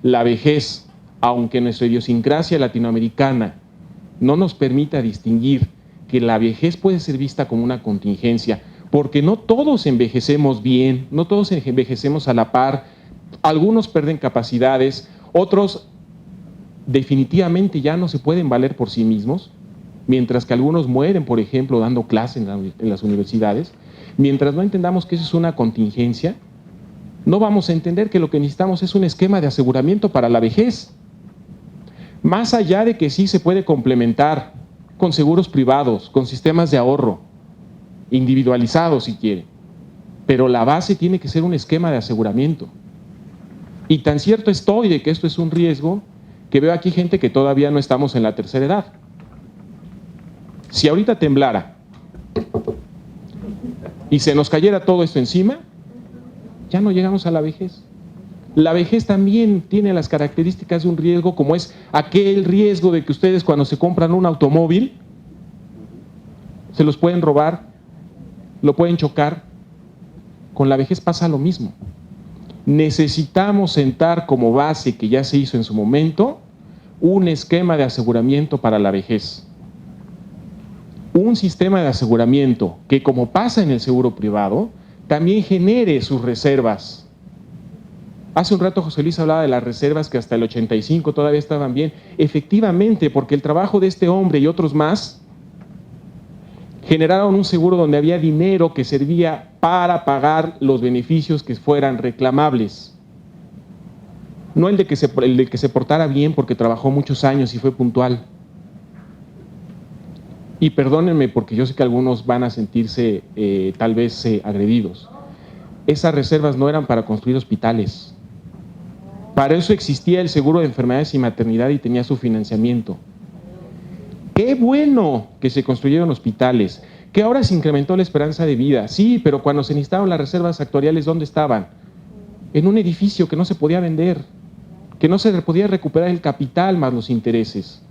la vejez, aunque nuestra idiosincrasia latinoamericana no nos permita distinguir que la vejez puede ser vista como una contingencia, porque no todos envejecemos bien, no todos envejecemos a la par, algunos pierden capacidades, otros definitivamente ya no se pueden valer por sí mismos, mientras que algunos mueren, por ejemplo, dando clase en las universidades. Mientras no entendamos que eso es una contingencia, no vamos a entender que lo que necesitamos es un esquema de aseguramiento para la vejez. Más allá de que sí se puede complementar con seguros privados, con sistemas de ahorro, individualizados si quiere, pero la base tiene que ser un esquema de aseguramiento. Y tan cierto estoy de que esto es un riesgo, que veo aquí gente que todavía no estamos en la tercera edad. Si ahorita temblara y se nos cayera todo esto encima, ya no llegamos a la vejez. La vejez también tiene las características de un riesgo, como es aquel riesgo de que ustedes cuando se compran un automóvil, se los pueden robar, lo pueden chocar. Con la vejez pasa lo mismo. Necesitamos sentar como base, que ya se hizo en su momento, un esquema de aseguramiento para la vejez. Un sistema de aseguramiento que, como pasa en el seguro privado, también genere sus reservas. Hace un rato José Luis hablaba de las reservas que hasta el 85 todavía estaban bien. Efectivamente, porque el trabajo de este hombre y otros más generaron un seguro donde había dinero que servía para pagar los beneficios que fueran reclamables. No el de que se portara bien porque trabajó muchos años y fue puntual. Y perdónenme porque yo sé que algunos van a sentirse tal vez agredidos. Esas reservas no eran para construir hospitales. Para eso existía el seguro de enfermedades y maternidad y tenía su financiamiento. Qué bueno que se construyeron hospitales, que ahora se incrementó la esperanza de vida. Sí, pero cuando se necesitaron las reservas actuariales, ¿dónde estaban? En un edificio que no se podía vender, que no se podía recuperar el capital más los intereses.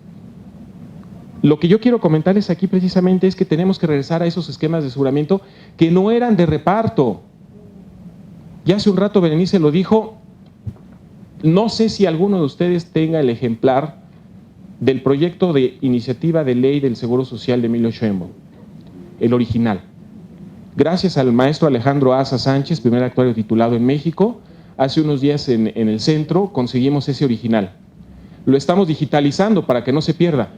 Lo que yo quiero comentarles aquí precisamente es que tenemos que regresar a esos esquemas de aseguramiento que no eran de reparto. Ya hace un rato Berenice lo dijo, no sé si alguno de ustedes tenga el ejemplar del proyecto de iniciativa de ley del Seguro Social de Emilio Sheinbaum, el original. Gracias al maestro Alejandro Asa Sánchez, primer actuario titulado en México, hace unos días en el centro conseguimos ese original. Lo estamos digitalizando para que no se pierda.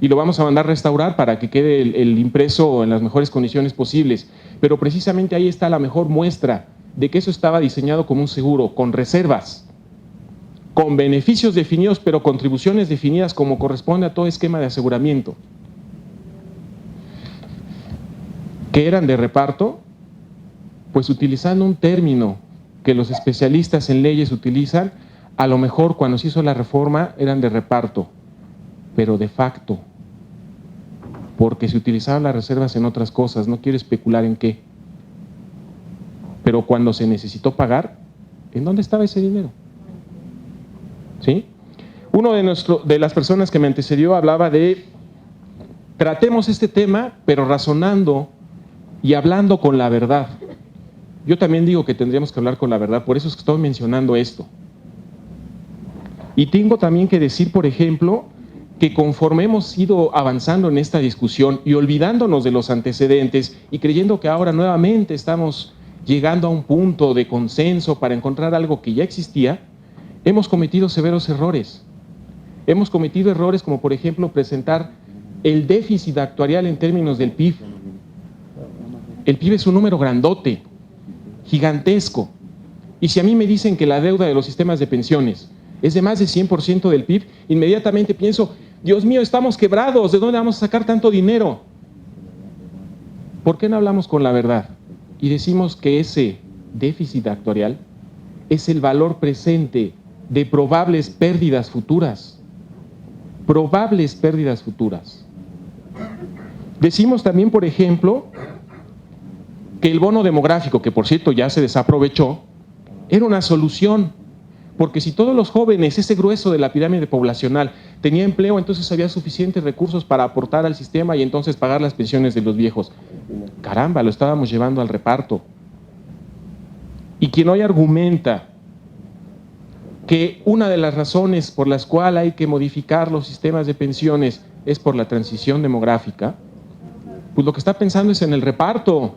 Y lo vamos a mandar a restaurar para que quede el impreso en las mejores condiciones posibles. Pero precisamente ahí está la mejor muestra de que eso estaba diseñado como un seguro, con reservas, con beneficios definidos, pero contribuciones definidas como corresponde a todo esquema de aseguramiento. ¿Qué eran de reparto? Pues utilizando un término que los especialistas en leyes utilizan, a lo mejor cuando se hizo la reforma eran de reparto, pero de facto, porque se utilizaban las reservas en otras cosas, no quiero especular en qué. Pero cuando se necesitó pagar, ¿en dónde estaba ese dinero? ¿Sí? Uno de las personas que me antecedió hablaba de, tratemos este tema, pero razonando y hablando con la verdad. Yo también digo que tendríamos que hablar con la verdad, por eso es que estoy mencionando esto. Y tengo también que decir, por ejemplo, que conforme hemos ido avanzando en esta discusión y olvidándonos de los antecedentes y creyendo que ahora nuevamente estamos llegando a un punto de consenso para encontrar algo que ya existía, hemos cometido severos errores. Hemos cometido errores como, por ejemplo, presentar el déficit actuarial en términos del PIB. El PIB es un número grandote, gigantesco. Y si a mí me dicen que la deuda de los sistemas de pensiones es de más de 100% del PIB, inmediatamente pienso, Dios mío, estamos quebrados, ¿de dónde vamos a sacar tanto dinero? ¿Por qué no hablamos con la verdad? Y decimos que ese déficit actuarial es el valor presente de probables pérdidas futuras. Probables pérdidas futuras. Decimos también, por ejemplo, que el bono demográfico, que por cierto ya se desaprovechó, era una solución. Porque si todos los jóvenes, ese grueso de la pirámide poblacional, tenía empleo, entonces había suficientes recursos para aportar al sistema y entonces pagar las pensiones de los viejos. Caramba, lo estábamos llevando al reparto. Y quien hoy argumenta que una de las razones por las cuales hay que modificar los sistemas de pensiones es por la transición demográfica, pues lo que está pensando es en el reparto.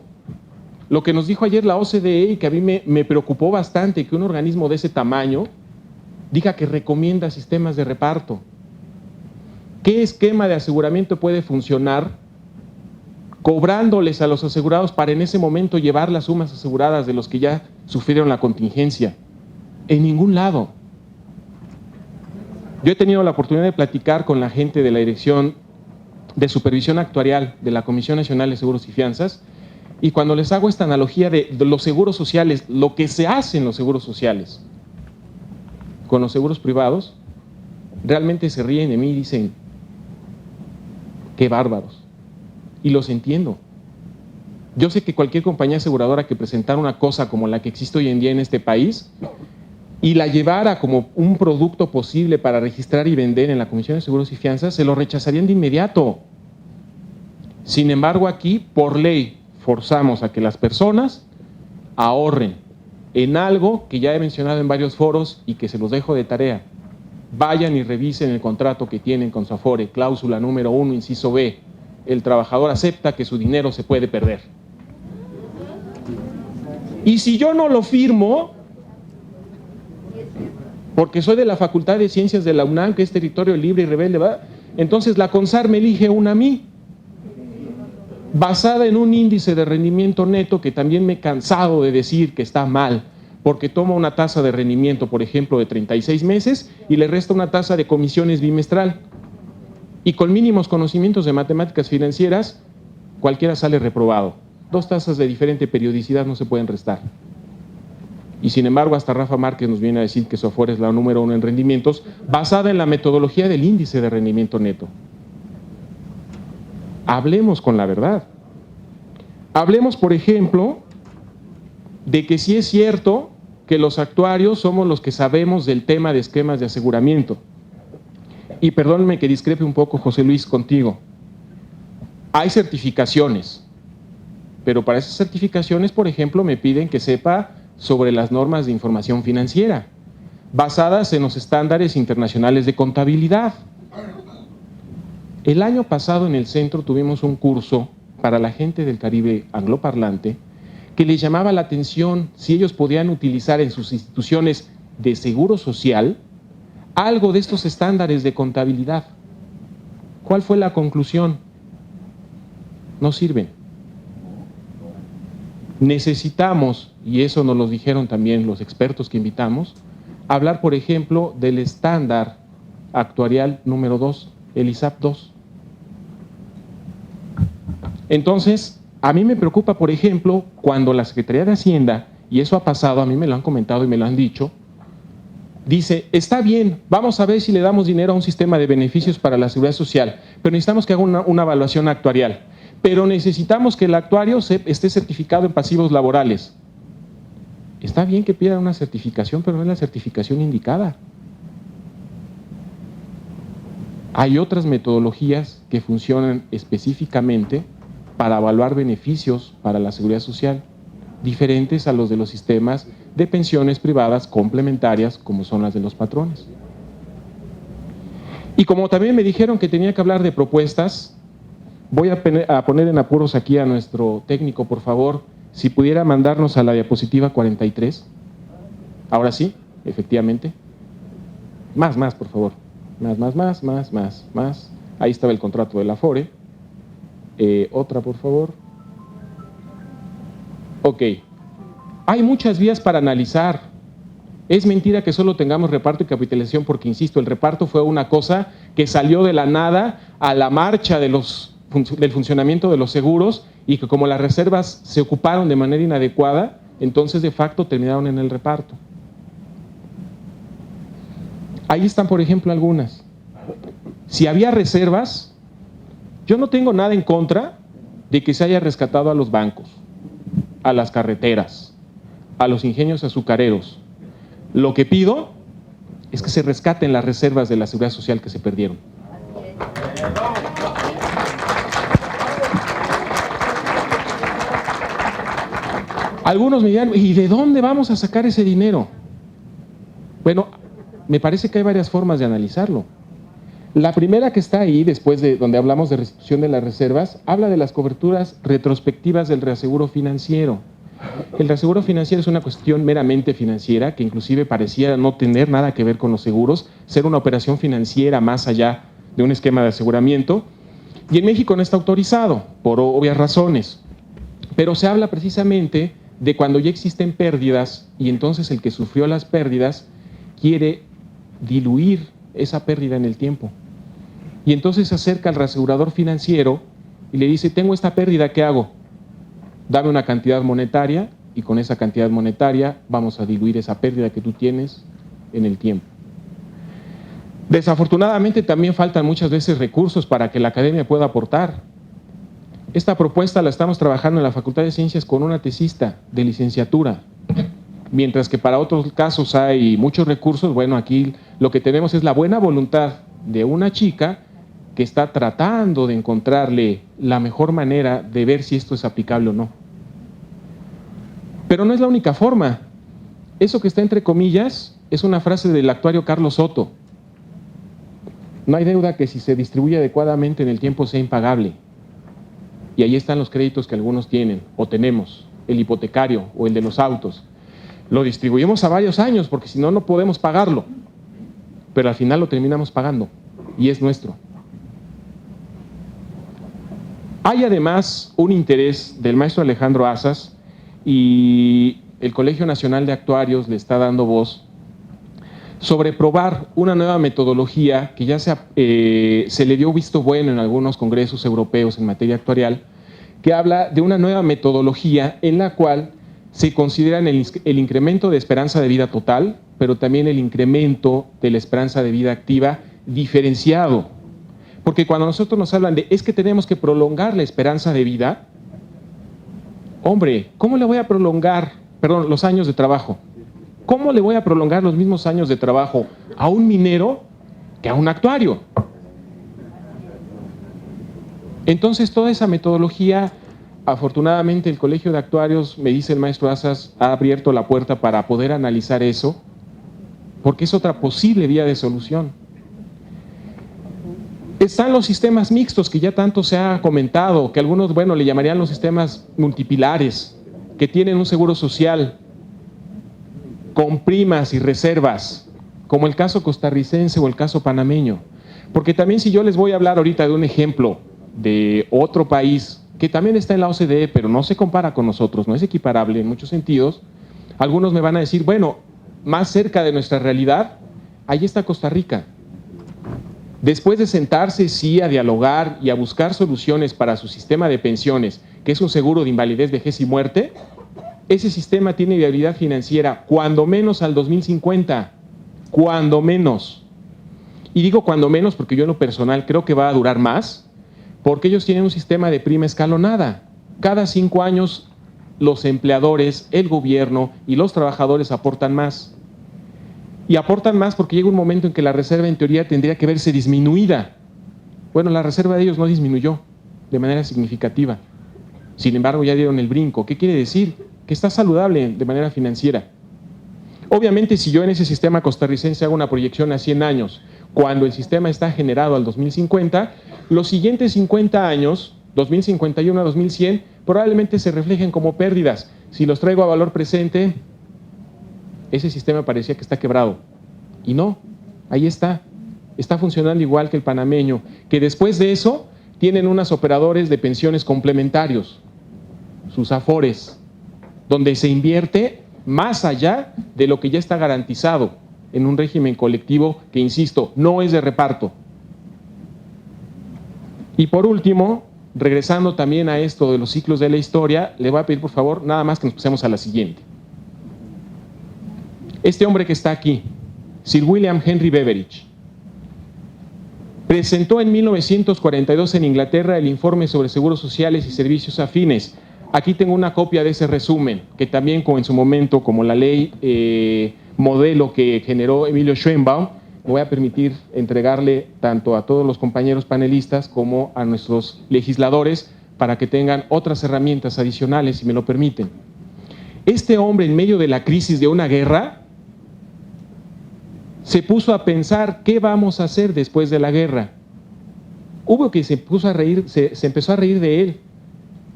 Lo que nos dijo ayer la OCDE y que a mí me preocupó bastante, que un organismo de ese tamaño diga que recomienda sistemas de reparto. ¿Qué esquema de aseguramiento puede funcionar cobrándoles a los asegurados para en ese momento llevar las sumas aseguradas de los que ya sufrieron la contingencia? En ningún lado. Yo he tenido la oportunidad de platicar con la gente de la Dirección de Supervisión Actuarial de la Comisión Nacional de Seguros y Fianzas, y cuando les hago esta analogía de los seguros sociales, lo que se hace en los seguros sociales con los seguros privados, realmente se ríen de mí y dicen, qué bárbaros. Y los entiendo. Yo sé que cualquier compañía aseguradora que presentara una cosa como la que existe hoy en día en este país y la llevara como un producto posible para registrar y vender en la Comisión de Seguros y Fianzas, se lo rechazarían de inmediato. Sin embargo, aquí, por ley, forzamos a que las personas ahorren en algo que ya he mencionado en varios foros y que se los dejo de tarea. Vayan y revisen el contrato que tienen con su Afore, cláusula número 1, inciso B. El trabajador acepta que su dinero se puede perder. Y si yo no lo firmo, porque soy de la Facultad de Ciencias de la UNAM, que es territorio libre y rebelde, ¿verdad? Entonces la CONSAR me elige una a mí, basada en un índice de rendimiento neto que también me he cansado de decir que está mal, porque toma una tasa de rendimiento, por ejemplo, de 36 meses y le resta una tasa de comisiones bimestral. Y con mínimos conocimientos de matemáticas financieras, cualquiera sale reprobado. 2 tasas de diferente periodicidad no se pueden restar. Y sin embargo, hasta Rafa Márquez nos viene a decir que su Afore es la número 1 en rendimientos, basada en la metodología del índice de rendimiento neto. Hablemos con la verdad. Hablemos, por ejemplo, de que sí es cierto que los actuarios somos los que sabemos del tema de esquemas de aseguramiento. Y perdónenme que discrepe un poco, José Luis, contigo. Hay certificaciones, pero para esas certificaciones, por ejemplo, me piden que sepa sobre las normas de información financiera, basadas en los estándares internacionales de contabilidad. El año pasado en el centro tuvimos un curso para la gente del Caribe angloparlante que les llamaba la atención si ellos podían utilizar en sus instituciones de seguro social algo de estos estándares de contabilidad. ¿Cuál fue la conclusión? No sirven. Necesitamos, y eso nos lo dijeron también los expertos que invitamos, hablar, por ejemplo, del estándar actuarial número 2, el ISAP 2. Entonces, a mí me preocupa, por ejemplo, cuando la Secretaría de Hacienda, y eso ha pasado, a mí me lo han comentado y me lo han dicho, dice, está bien, vamos a ver si le damos dinero a un sistema de beneficios para la seguridad social, pero necesitamos que haga una evaluación actuarial. Pero necesitamos que el actuario esté certificado en pasivos laborales. Está bien que pida una certificación, pero no es la certificación indicada. Hay otras metodologías que funcionan específicamente para evaluar beneficios para la seguridad social, diferentes a los de los sistemas de pensiones privadas complementarias, como son las de los patrones. Y como también me dijeron que tenía que hablar de propuestas, voy a poner en apuros aquí a nuestro técnico, por favor, si pudiera mandarnos a la diapositiva 43. Ahora sí, efectivamente. Más, por favor. Más. Ahí estaba el contrato de la Afore. Otra, por favor. Ok. Hay muchas vías para analizar. Es mentira que solo tengamos reparto y capitalización porque, insisto, el reparto fue una cosa que salió de la nada a la marcha del funcionamiento de los seguros y que como las reservas se ocuparon de manera inadecuada, entonces de facto terminaron en el reparto. Ahí están, por ejemplo, algunas. Si había reservas, yo no tengo nada en contra de que se haya rescatado a los bancos, a las carreteras, a los ingenios azucareros. Lo que pido es que se rescaten las reservas de la seguridad social que se perdieron. Algunos me dirán, ¿y de dónde vamos a sacar ese dinero? Bueno, Me parece que hay varias formas de analizarlo. La primera que está ahí, después de donde hablamos de restitución de las reservas, habla de las coberturas retrospectivas del reaseguro financiero. El reaseguro financiero es una cuestión meramente financiera, que inclusive parecía no tener nada que ver con los seguros, ser una operación financiera más allá de un esquema de aseguramiento, y en México no está autorizado, por obvias razones. Pero se habla precisamente de cuando ya existen pérdidas, y entonces el que sufrió las pérdidas quiere diluir esa pérdida en el tiempo. Y entonces se acerca al reasegurador financiero y le dice, tengo esta pérdida, ¿qué hago? Dame una cantidad monetaria y con esa cantidad monetaria vamos a diluir esa pérdida que tú tienes en el tiempo. Desafortunadamente también faltan muchas veces recursos para que la academia pueda aportar. Esta propuesta la estamos trabajando en la Facultad de Ciencias con una tesista de licenciatura, mientras que para otros casos hay muchos recursos. Bueno, aquí lo que tenemos es la buena voluntad de una chica que está tratando de encontrarle la mejor manera de ver si esto es aplicable o no. Pero no es la única forma. Eso que está entre comillas es una frase del actuario Carlos Soto. No hay deuda que si se distribuye adecuadamente en el tiempo sea impagable. Y ahí están los créditos que algunos tienen o tenemos, el hipotecario o el de los autos. Lo distribuimos a varios años porque si no, no podemos pagarlo. Pero al final lo terminamos pagando y es nuestro. Hay además un interés del maestro Alejandro Azas y el Colegio Nacional de Actuarios le está dando voz sobre probar una nueva metodología que ya se le dio visto bueno en algunos congresos europeos en materia actuarial, que habla de una nueva metodología en la cual se consideran el incremento de esperanza de vida total, pero también el incremento de la esperanza de vida activa diferenciado. Porque cuando nosotros nos hablan de es que tenemos que prolongar la esperanza de vida, hombre, ¿cómo le voy a prolongar, los años de trabajo? ¿Cómo le voy a prolongar los mismos años de trabajo a un minero que a un actuario? Entonces, toda esa metodología, afortunadamente el Colegio de Actuarios, me dice el maestro Azas, ha abierto la puerta para poder analizar eso, porque es otra posible vía de solución. Están los sistemas mixtos que ya tanto se ha comentado, que algunos, bueno, le llamarían los sistemas multipilares, que tienen un seguro social con primas y reservas, como el caso costarricense o el caso panameño. Porque también si yo les voy a hablar ahorita de un ejemplo de otro país que también está en la OCDE, pero no se compara con nosotros, no es equiparable en muchos sentidos, algunos me van a decir, bueno, más cerca de nuestra realidad, ahí está Costa Rica. Después de sentarse, sí, a dialogar y a buscar soluciones para su sistema de pensiones, que es un seguro de invalidez, vejez y muerte, ese sistema tiene viabilidad financiera cuando menos al 2050, cuando menos. Y digo cuando menos porque yo en lo personal creo que va a durar más, porque ellos tienen un sistema de prima escalonada. Cada 5 años los empleadores, el gobierno y los trabajadores aportan más. Y aportan más porque llega un momento en que la reserva en teoría tendría que verse disminuida. Bueno, la reserva de ellos no disminuyó de manera significativa. Sin embargo, ya dieron el brinco. ¿Qué quiere decir? Que está saludable de manera financiera. Obviamente, si yo en ese sistema costarricense hago una proyección a 100 años, cuando el sistema está generado al 2050, los siguientes 50 años, 2051 a 2100, probablemente se reflejen como pérdidas. Si los traigo a valor presente, ese sistema parecía que está quebrado. Y no, ahí está funcionando igual que el panameño, que después de eso tienen unos operadores de pensiones complementarios, sus afores, donde se invierte más allá de lo que ya está garantizado en un régimen colectivo que, insisto, no es de reparto. Y por último, regresando también a esto de los ciclos de la historia, le voy a pedir por favor nada más que nos pasemos a la siguiente. Este hombre que está aquí, Sir William Henry Beveridge, presentó en 1942 en Inglaterra el informe sobre seguros sociales y servicios afines. Aquí tengo una copia de ese resumen, que también en su momento, como la ley modelo que generó Emilio Schönbaum, me voy a permitir entregarle tanto a todos los compañeros panelistas como a nuestros legisladores para que tengan otras herramientas adicionales, si me lo permiten. Este hombre, en medio de la crisis de una guerra, se puso a pensar qué vamos a hacer después de la guerra. Hubo que se puso a reír, se empezó a reír de él.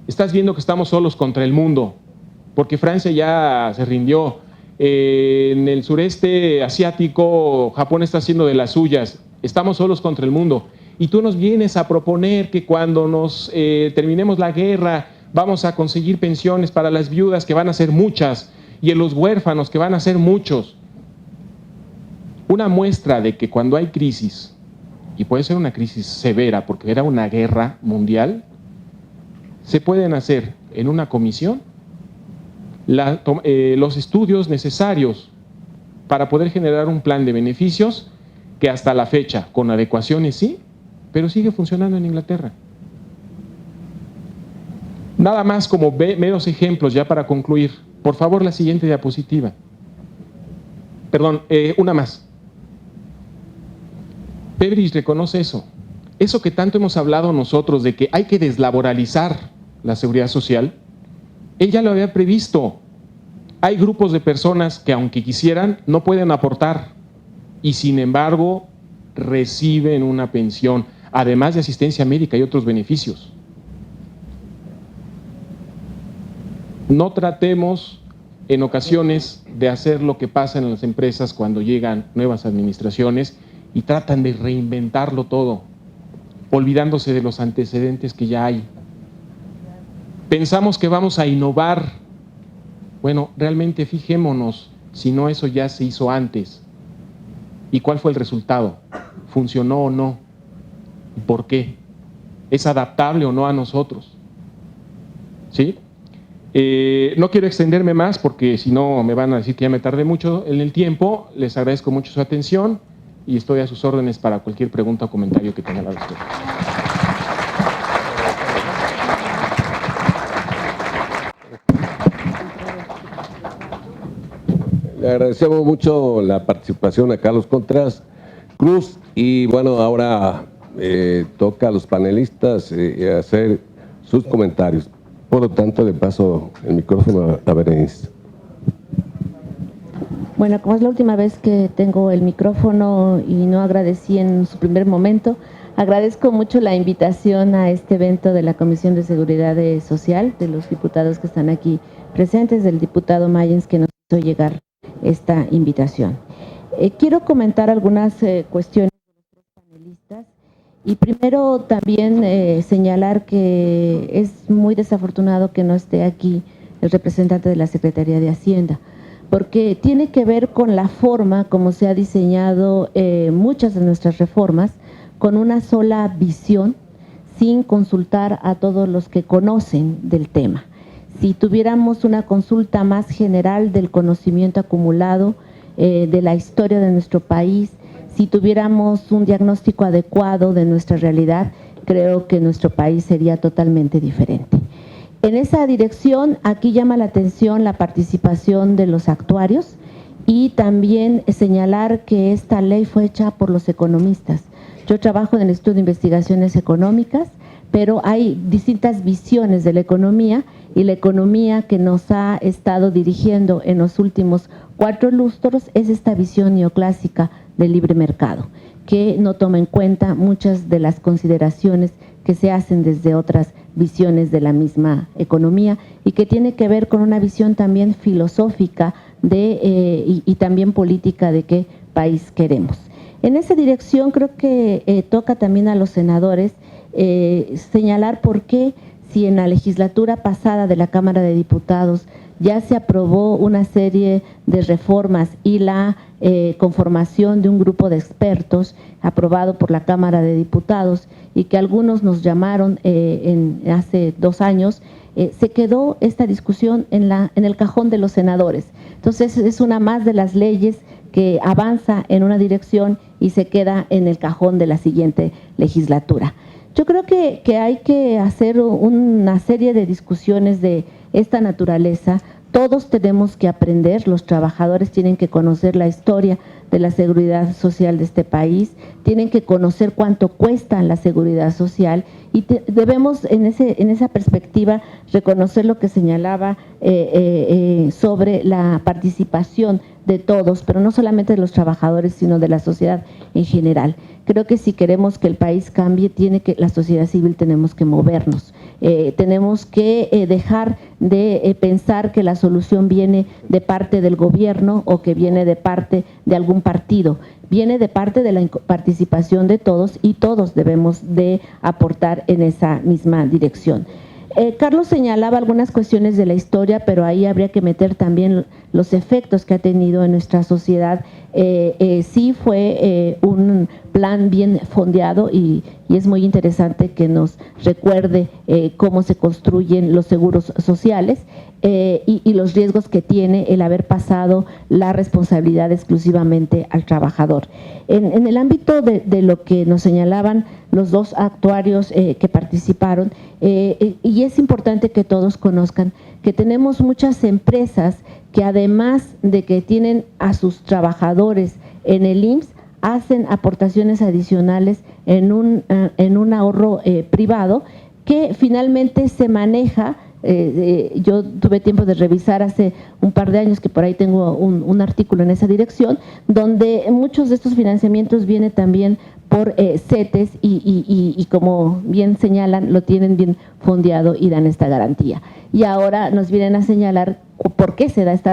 Estás viendo que estamos solos contra el mundo, porque Francia ya se rindió. En el sureste asiático, Japón está haciendo de las suyas. Estamos solos contra el mundo. Y tú nos vienes a proponer que cuando nos terminemos la guerra vamos a conseguir pensiones para las viudas, que van a ser muchas, y en los huérfanos, que van a ser muchos. Una muestra de que cuando hay crisis, y puede ser una crisis severa porque era una guerra mundial, se pueden hacer en una comisión los estudios necesarios para poder generar un plan de beneficios que hasta la fecha, con adecuaciones sí, pero sigue funcionando en Inglaterra. Nada más como meros ejemplos ya para concluir. Por favor, la siguiente diapositiva. Perdón, una más. Beveridge reconoce eso. Eso que tanto hemos hablado nosotros de que hay que deslaboralizar la seguridad social, él ya lo había previsto. Hay grupos de personas que aunque quisieran no pueden aportar y sin embargo reciben una pensión, además de asistencia médica y otros beneficios. No tratemos en ocasiones de hacer lo que pasa en las empresas cuando llegan nuevas administraciones y tratan de reinventarlo todo, olvidándose de los antecedentes que ya hay. Pensamos que vamos a innovar. Bueno, realmente fijémonos si no eso ya se hizo antes. ¿Y cuál fue el resultado? ¿Funcionó o no? ¿Por qué? ¿Es adaptable o no a nosotros? ¿Sí? No quiero extenderme más porque si no me van a decir que ya me tardé mucho en el tiempo. Les agradezco mucho su atención y estoy a sus órdenes para cualquier pregunta o comentario que tengan al respecto. Le agradecemos mucho la participación a Carlos Contreras Cruz y bueno, ahora toca a los panelistas hacer sus comentarios. Por lo tanto, le paso el micrófono a Berenice. Bueno, como es la última vez que tengo el micrófono y no agradecí en su primer momento, agradezco mucho la invitación a este evento de la Comisión de Seguridad Social, de los diputados que están aquí presentes, del diputado Mayens que nos hizo llegar esta invitación. Quiero comentar algunas cuestiones de nuestros panelistas y primero también señalar que es muy desafortunado que no esté aquí el representante de la Secretaría de Hacienda, porque tiene que ver con la forma como se ha diseñado muchas de nuestras reformas, con una sola visión, sin consultar a todos los que conocen del tema. Si tuviéramos una consulta más general del conocimiento acumulado de la historia de nuestro país, si tuviéramos un diagnóstico adecuado de nuestra realidad, creo que nuestro país sería totalmente diferente. En esa dirección, aquí llama la atención la participación de los actuarios y también señalar que esta ley fue hecha por los economistas. Yo trabajo en el Instituto de Investigaciones Económicas, pero hay distintas visiones de la economía y la economía que nos ha estado dirigiendo en los últimos 4 lustros es esta visión neoclásica del libre mercado, que no toma en cuenta muchas de las consideraciones que se hacen desde otras visiones de la misma economía y que tiene que ver con una visión también filosófica y también política de qué país queremos. En esa dirección creo que toca también a los senadores señalar por qué, si en la legislatura pasada de la Cámara de Diputados ya se aprobó una serie de reformas y la conformación de un grupo de expertos aprobado por la Cámara de Diputados y que algunos nos llamaron hace 2 años, se quedó esta discusión en el cajón de los senadores. Entonces es una más de las leyes que avanza en una dirección y se queda en el cajón de la siguiente legislatura. Yo creo que hay que hacer una serie de discusiones de esta naturaleza. Todos tenemos que aprender, los trabajadores tienen que conocer la historia de la seguridad social de este país, tienen que conocer cuánto cuesta la seguridad social y debemos en esa perspectiva reconocer lo que señalaba sobre la participación de todos, pero no solamente de los trabajadores, sino de la sociedad en general. Creo que si queremos que el país cambie, la sociedad civil tenemos que movernos. Tenemos que dejar de pensar que la solución viene de parte del gobierno o que viene de parte de algún partido. Viene de parte de la participación de todos y todos debemos de aportar en esa misma dirección. Carlos señalaba algunas cuestiones de la historia, pero ahí habría que meter también los efectos que ha tenido en nuestra sociedad. Sí fue un plan bien fondeado y es muy interesante que nos recuerde cómo se construyen los seguros sociales y los riesgos que tiene el haber pasado la responsabilidad exclusivamente al trabajador. En el ámbito de lo que nos señalaban los dos actuarios que participaron, y es importante que todos conozcan que tenemos muchas empresas que además de que tienen a sus trabajadores en el IMSS, hacen aportaciones adicionales en un ahorro privado que finalmente se maneja. Yo tuve tiempo de revisar hace un par de años, que por ahí tengo un artículo en esa dirección, donde muchos de estos financiamientos vienen también por CETES y como bien señalan, lo tienen bien fondeado y dan esta garantía. Y ahora nos vienen a señalar por qué se da esta